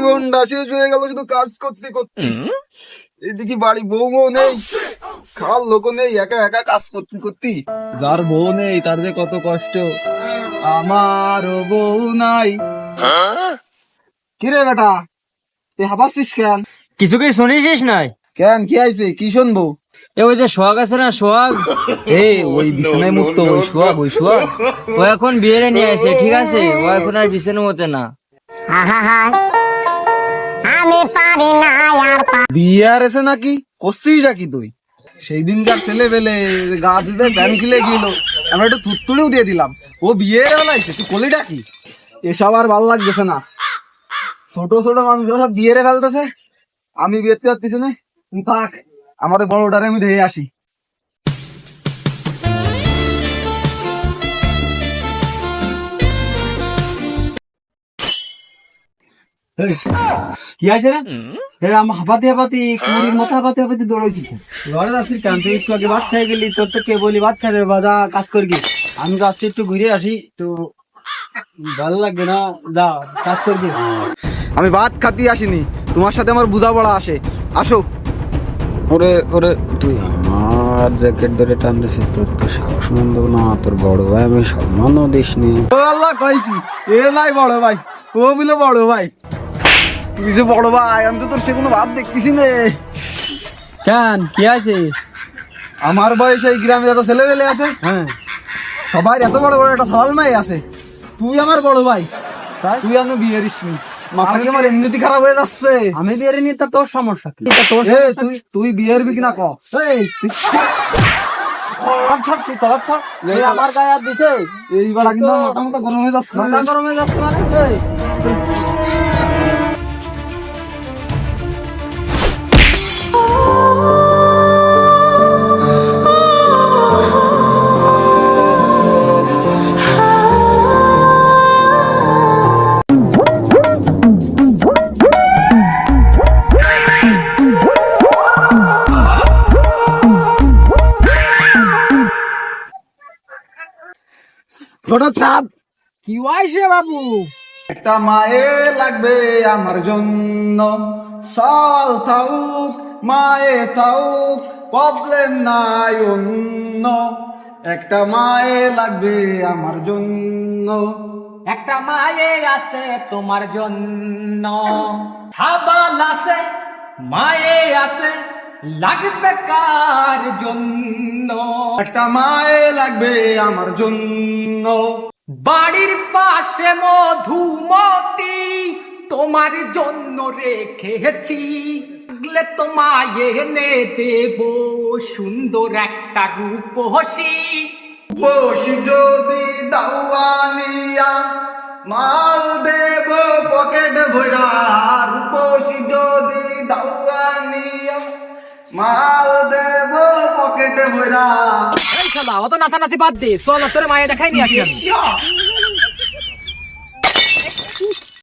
জীবনটা শেষ হয়ে গেল শুধু কাজ করতে করতে। এদিকে বাড়ি বউ নেই, খাওয়ার লোকও নেই, একা একা কাজ করতে করতে। যার বউ নেই তার যে কত কষ্ট। আমারও বউ নাই। কিরে বেটা, তুই হাঁপাচ্ছিস কেন? কিছু কি শুনিস নাই? কেন কি আইছে, কি শুনবো? ওই যে সোহাগ আছে না, সোহাগ, ওই বিছানায় মুক্ত, ওই সোহাগ, ওই সোহাগ। ও এখন বিয়ে নিয়ে আসে, ঠিক আছে? ও এখন আর বিছানো মতে না। বিয়ে আর এসে নাকি করছিস নাকি তুই? সেই দিনকার ছেলে পেলে গা দিতে প্যান খিলে গেল, আমরা একটু থুততুড়েও দিয়ে দিলাম, ও বিয়ে বেলাইছে, তুই কলি ডাকি? এসব আর ভালো লাগতেছে না। ছোট ছোট মানুষরা সব বিয়ে ফেলতেছে, আমি বিয়েতে পারতেছি না। থাক, আমার বড়টারে আমি দেখে আসি। কি আছে রে? আমার হাঁপাতে হাঁপাতে কুড়ির মাথা হাঁপাতে হাঁপাতে দৌড়াইছি। ঘরে আসিস কেন? তুই একটু আগে ভাত খাই গেলি, তোর তো কে বলি ভাত খাই যাবে, বাজা কাজ করবি। আমি যাচ্ছি একটু ঘুরে আসি, তো ভালো লাগবে না, যা কাজ করবি। আমি ভাত খাতি আসিনি, তোমার সাথে আমার বোঝাপড়া আসে, আসো। ওরে ওরে, তুই আমার জ্যাকেট ধরে টানতেছিস, তোর তো সাহস মন্দ না, তোর বড় ভাই, আমি সম্মানও দিস নি। ও আল্লাহ, কই কি এ নাই বড় ভাই, ও বলে বড় ভাই, তুই যে বড় ভাই, আমি তো তোর সে কোনো ভাব দেখতেছি না। কেন কি আছে? আমার বয়সে এই গ্রামে যত ছেলে পেলে আছে, হ্যাঁ, সবাই এত বড় বড় একটা থাল মাই আছে, তুই আমার বড় ভাই, তুই আমি বিয়ে দিসনি। মাথা কি আমার এমনিতে খারাপ হয়ে যাচ্ছে। আমি বিয়ে নি, তা তোর সমস্যা কি? তুই বিয়ের বি কিনা ক? আমার গায়ে আর দিছে, এইবার কিন্তু মাথা মতো গরম হয়ে যাচ্ছে। মাথা গরম হয়ে যাচ্ছে মানে? ছোট চাঁদ, কি হয়েছে বাবু? একটা মায়ে লাগবে আমার জন্য, সাল থাউক মায়ে থাউক, প্রবলেম নাই অন্য। একটা মায়ে লাগবে আমার জন্য। একটা মায়ে আছে তোমার জন্য, হাবাল আছে, মায়ে আছে, লাগবে কার জন্য? একটা মায়ে লাগবে আমার জন্য। বাড়ির পাশে মধুমতি তোমার জন্য রেখেছি, লাগলে তোমায় এনে দেব সুন্দর একটা রূপসী। বসি যদি দাওয়ানিয়া, মাল দেব পকেট ভরা। বসি যদি দাওয়ানিয়া, মাল দেব পকেট ভরা। এই শালা, অত নাচানাচি বাদ দে, চল তোর মায়ে দেখাই নিয়ে আসি আমি।